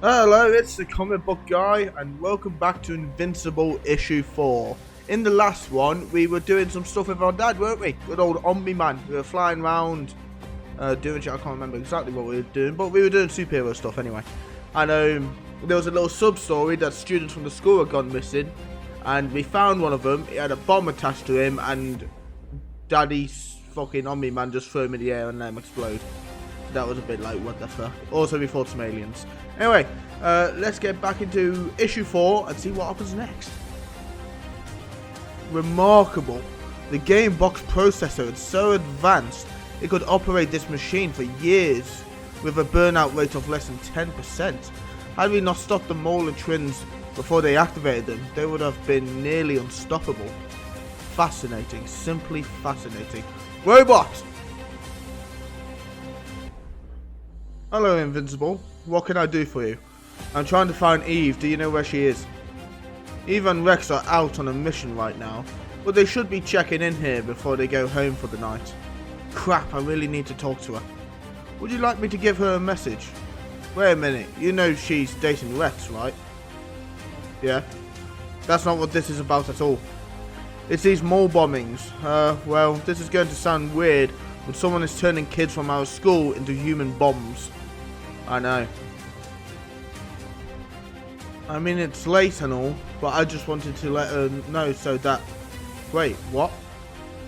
Hello, it's the comic book guy, and welcome back to Invincible Issue 4. In the last one, we were doing some stuff with our dad, weren't we? Good old omniman. We were flying around, doing shit. I can't remember exactly what we were doing, but we were doing superhero stuff anyway. And there was a little sub-story that students from the school had gone missing, and we found one of them. He had a bomb attached to him, and daddy's fucking omniman just threw him in the air and let him explode. That was a bit like, what the fuck. Also, we fought some aliens. Anyway, let's get back into issue 4 and see what happens next. Remarkable. The game box processor is so advanced, it could operate this machine for years with a burnout rate of less than 10%. Had we not stopped the mole and twins before they activated them, they would have been nearly unstoppable. Fascinating. Simply fascinating. Robot! Hello, Invincible. What can I do for you? I'm trying to find Eve. Do you know where she is? Eve and Rex are out on a mission right now, but they should be checking in here before they go home for the night. Crap, I really need to talk to her. Would you like me to give her a message? Wait a minute, you know she's dating Rex, right? Yeah? That's not what this is about at all. It's these mall bombings. Well, this is going to sound weird, but someone is turning kids from our school into human bombs. I know. I mean, it's late and all, but I just wanted to let her know so that... Wait, what?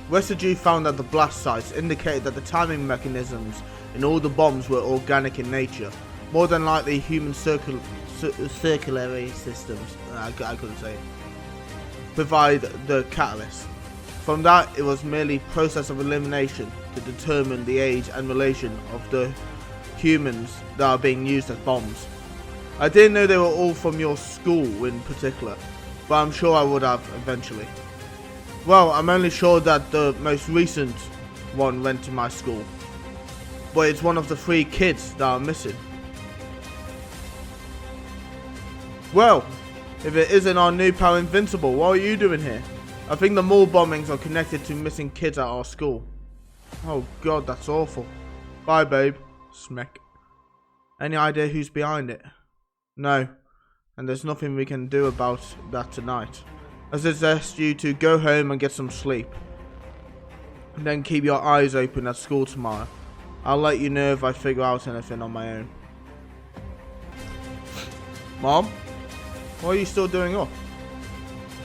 Residue found at the blast sites indicated that the timing mechanisms in all the bombs were organic in nature. More than likely human circulatory systems, I couldn't say it, provide the catalyst. From that, it was merely process of elimination to determine the age and relation of the humans that are being used as bombs. I didn't know they were all from your school in particular, but I'm sure I would have eventually. Well, I'm only sure that the most recent one went to my school, but it's one of the 3 kids that are missing. Well, if it isn't our new pal Invincible, what are you doing here? I think the mall bombings are connected to missing kids at our school. Oh god, that's awful. Bye, babe. Smack. Any idea who's behind it? No. And there's nothing we can do about that tonight. I suggest you to go home and get some sleep. And then keep your eyes open at school tomorrow. I'll let you know if I figure out anything on my own. Mom? What are you still doing up?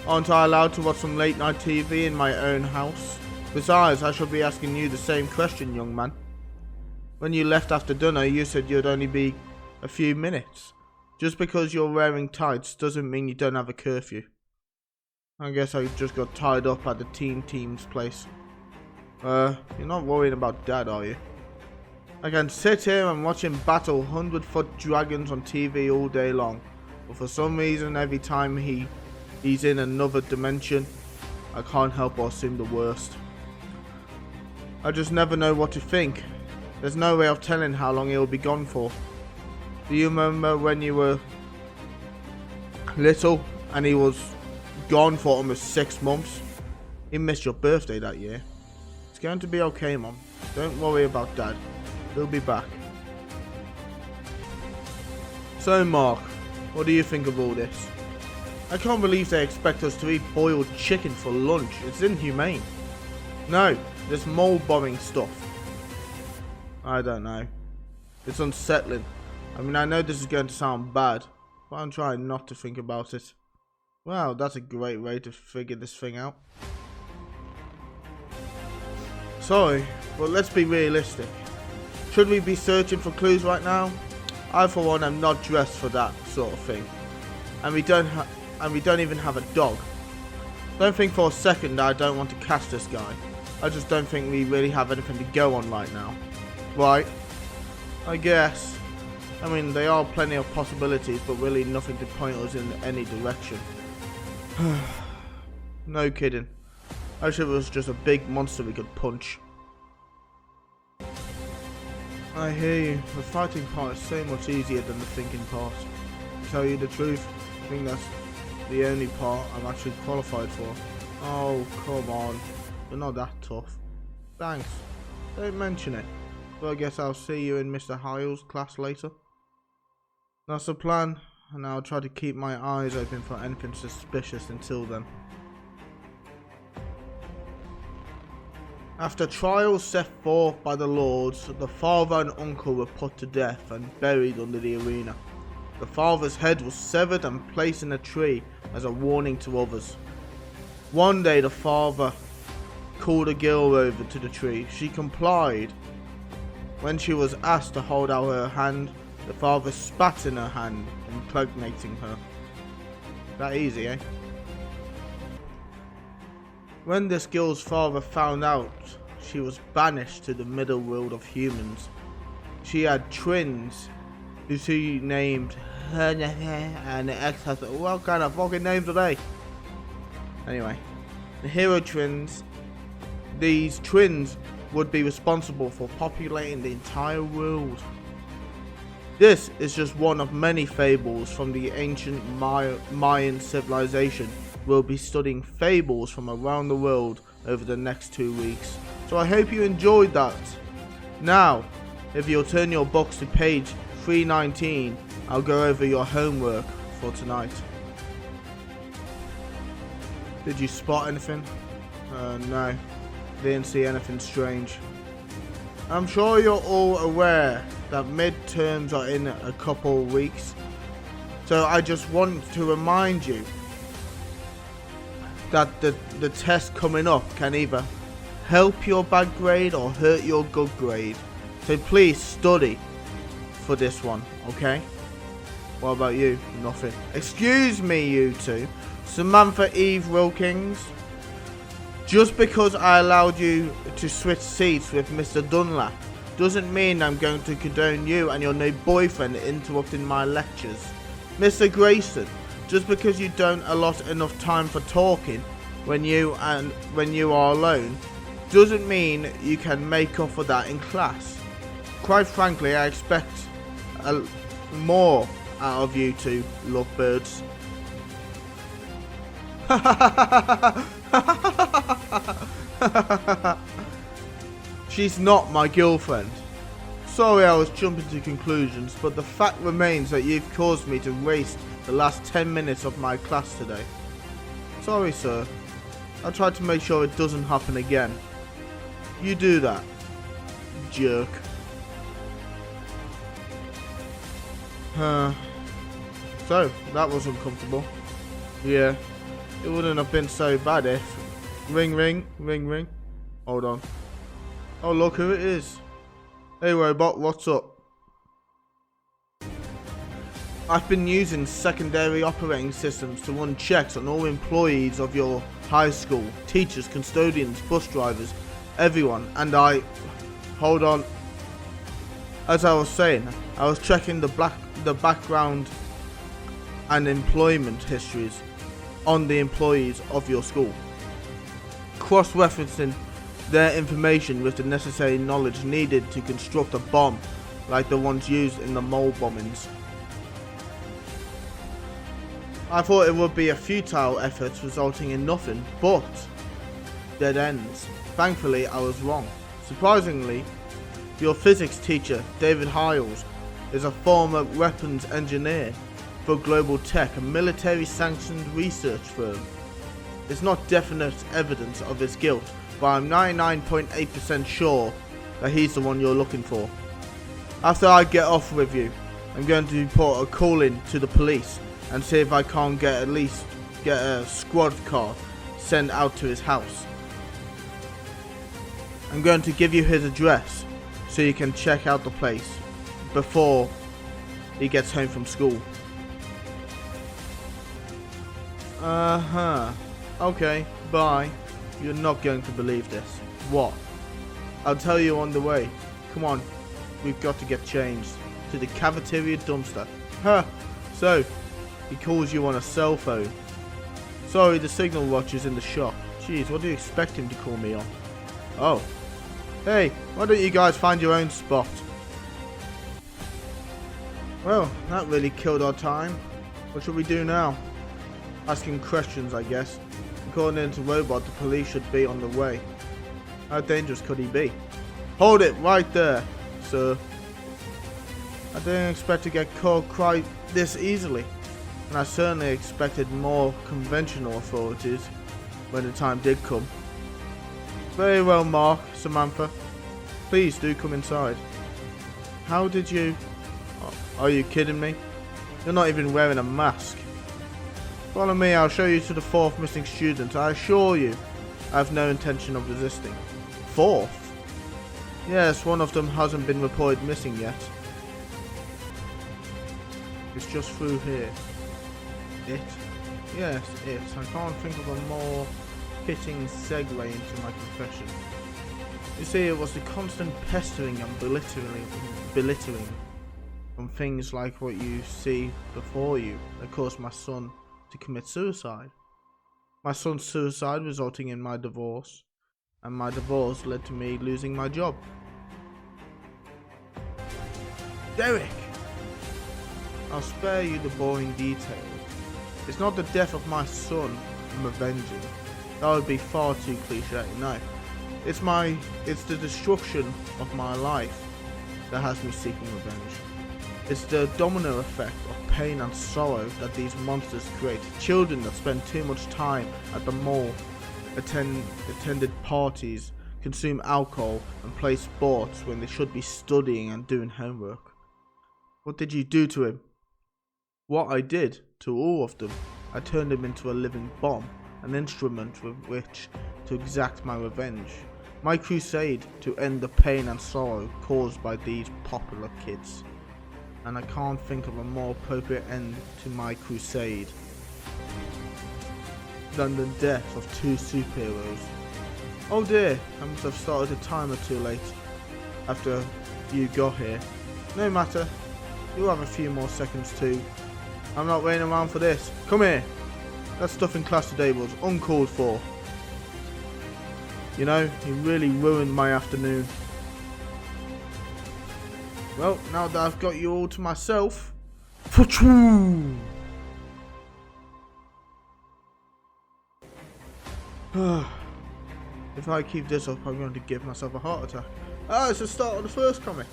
Aren't I allowed to watch some late night TV in my own house? Besides, I should be asking you the same question, young man. When you left after dinner, you said you'd only be a few minutes. Just because you're wearing tights doesn't mean you don't have a curfew. I guess I just got tied up at the teen team's place. You're not worried about Dad, are you? I can sit here and watch him battle 100-foot dragons on TV all day long. But for some reason, every time he's in another dimension, I can't help but assume the worst. I just never know what to think. There's no way of telling how long he'll be gone for. Do you remember when you were little and he was gone for almost 6 months? He missed your birthday that year. It's going to be okay, Mom. Don't worry about Dad. He'll be back. So, Mark, what do you think of all this? I can't believe they expect us to eat boiled chicken for lunch. It's inhumane. No, this mole bombing stuff. I don't know. It's unsettling. I mean, I know this is going to sound bad, but I'm trying not to think about it. Wow, that's a great way to figure this thing out. Sorry, but let's be realistic. Should we be searching for clues right now? I, for one, am not dressed for that sort of thing. And we don't even have a dog. Don't think for a second that I don't want to catch this guy. I just don't think we really have anything to go on right now. Right? I guess. I mean, there are plenty of possibilities, but really nothing to point us in any direction. No kidding. I wish it was just a big monster we could punch. I hear you. The fighting part is so much easier than the thinking part. To tell you the truth, I think that's the only part I'm actually qualified for. Oh, come on. You're not that tough. Thanks. Don't mention it. But I guess I'll see you in Mr. Hyle's class later. That's the plan, and I'll try to keep my eyes open for anything suspicious until then. After trials set forth by the lords, the father and uncle were put to death and buried under the arena. The father's head was severed and placed in a tree as a warning to others. One day the father called a girl over to the tree. She complied. When she was asked to hold out her hand, the father spat in her hand, impregnating her. That easy, eh? When this girl's father found out, she was banished to the middle world of humans. She had twins, who she named her and the ex-husband. What kind of fucking names are they? Anyway, the hero twins. These twins would be responsible for populating the entire world. This is just one of many fables from the ancient Mayan civilization. We'll be studying fables from around the world over the next 2 weeks. So I hope you enjoyed that. Now, if you'll turn your books to page 319, I'll go over your homework for tonight. Did you spot anything? No. Didn't see anything strange. I'm sure you're all aware that midterms are in a couple of weeks. So I just want to remind you that the test coming up can either help your bad grade or hurt your good grade. So please study for this one, okay? What about you? Nothing. Excuse me, you two. Samantha Eve Wilkins. Just because I allowed you to switch seats with Mr. Dunlap doesn't mean I'm going to condone you and your new boyfriend interrupting my lectures. Mr. Grayson, just because you don't allot enough time for talking when you are alone doesn't mean you can make up for that in class. Quite frankly, I expect more out of you two lovebirds. She's not my girlfriend. Sorry I was jumping to conclusions, but the fact remains that you've caused me to waste the last 10 minutes of my class today. Sorry, sir. I'll try to make sure it doesn't happen again. You do that, jerk. So, that was uncomfortable. Yeah, it wouldn't have been so bad if... Ring, ring, ring, ring. Hold on. Oh, look who it is. Hey, robot, what's up? I've been using secondary operating systems to run checks on all employees of your high school. Teachers, custodians, bus drivers, everyone. And Hold on. As I was saying, I was checking the background and employment histories on the employees of your school, cross-referencing their information with the necessary knowledge needed to construct a bomb like the ones used in the mole bombings. I thought it would be a futile effort resulting in nothing but dead ends. Thankfully, I was wrong. Surprisingly, your physics teacher, David Hiles, is a former weapons engineer for Global Tech, a military-sanctioned research firm. It's not definite evidence of his guilt, but I'm 99.8% sure that he's the one you're looking for. After I get off with you, I'm going to report a call in to the police and see if I can't get a squad car sent out to his house. I'm going to give you his address so you can check out the place before he gets home from school. Okay, bye. You're not going to believe this. What? I'll tell you on the way. Come on, we've got to get changed to the cafeteria dumpster. So, he calls you on a cell phone. Sorry, the signal watcher's in the shop. Jeez, what do you expect him to call me on? Oh. Hey, why don't you guys find your own spot? Well, that really killed our time. What should we do now? Asking questions, I guess. According to Robot, the police should be on the way. How dangerous could he be? Hold it right there, sir. I didn't expect to get caught quite this easily, and I certainly expected more conventional authorities when the time did come. Very well, Mark, Samantha. Please do come inside. How did you... Are you kidding me? You're not even wearing a mask. Follow me, I'll show you to the 4th missing student. I assure you, I have no intention of resisting. 4th? Yes, one of them hasn't been reported missing yet. It's just through here. It? Yes, it. I can't think of a more fitting segue into my confession. You see, it was the constant pestering and belittling from things like what you see before you that caused my son to commit suicide. My son's suicide resulting in my divorce, and my divorce led to me losing my job. Derek! I'll spare you the boring details. It's not the death of my son I'm avenging. That would be far too cliche, no. It's the destruction of my life that has me seeking revenge. It's the domino effect of pain and sorrow that these monsters create. Children that spend too much time at the mall, attended parties, consume alcohol and play sports when they should be studying and doing homework. What did you do to him? What I did to all of them, I turned him into a living bomb, an instrument with which to exact my revenge. My crusade to end the pain and sorrow caused by these popular kids. And I can't think of a more appropriate end to my crusade than the death of 2 superheroes. Oh dear, I must have started a timer too late after you got here. No matter, you'll have a few more seconds too. I'm not waiting around for this. Come here. That stuff in class today was uncalled for. You know, he really ruined my afternoon. Well, now that I've got you all to myself, if I keep this up, I'm going to give myself a heart attack. Ah, it's the start of the first comic.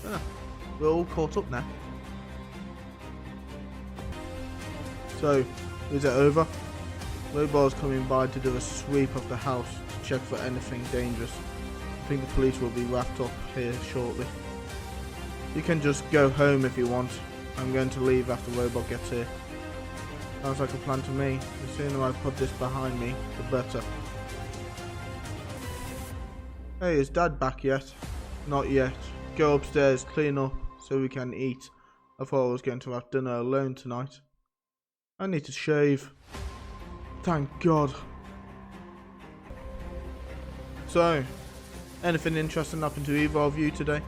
Ah, we're all caught up now. So, is it over? Robo's coming by to do a sweep of the house to check for anything dangerous. I think the police will be wrapped up here shortly. You can just go home if you want. I'm going to leave after Robot gets here. Sounds like a plan to me. The sooner I put this behind me, the better. Hey, is Dad back yet? Not yet. Go upstairs, clean up, so we can eat. I thought I was going to have dinner alone tonight. I need to shave. Thank God. So, anything interesting happened to either of you today?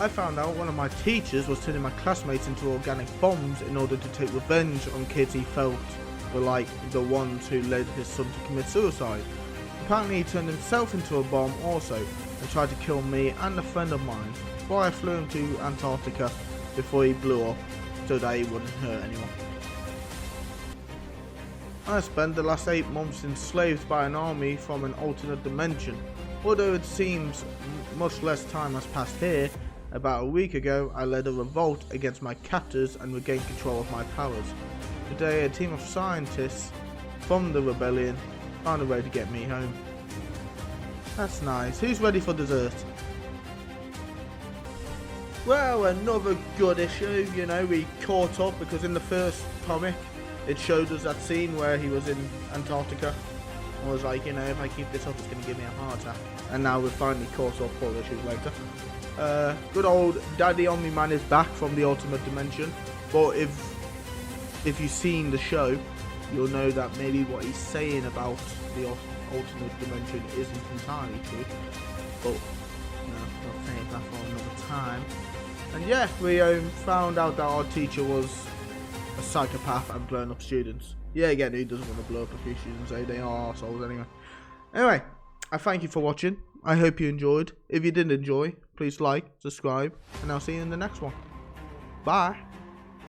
I found out one of my teachers was turning my classmates into organic bombs in order to take revenge on kids he felt were like the ones who led his son to commit suicide. Apparently he turned himself into a bomb also and tried to kill me and a friend of mine before I flew him to Antarctica before he blew up so that he wouldn't hurt anyone. I spent the last 8 months enslaved by an army from an alternate dimension. Although it seems much less time has passed here, about a week ago I led a revolt against my captors and regained control of my powers. Today a team of scientists from the rebellion found a way to get me home. That's nice. Who's ready for dessert? Well, another good issue, you know, we caught up because in the first comic it showed us that scene where he was in Antarctica. I was like, you know, if I keep this up it's going to give me a heart attack. And now we're finally caught up 4 issues later. Good old Daddy Omniman is back from the Ultimate Dimension. But if you've seen the show, you'll know that maybe what he's saying about the Ultimate Dimension isn't entirely true. But, you know, I'll save that for another time. And yeah, we found out that our teacher was a psychopath and blowing up students. Yeah, again, who doesn't want to blow up a few students? They are arseholes anyway. Anyway, I thank you for watching. I hope you enjoyed. If you did enjoy, please like, subscribe, and I'll see you in the next one. Bye.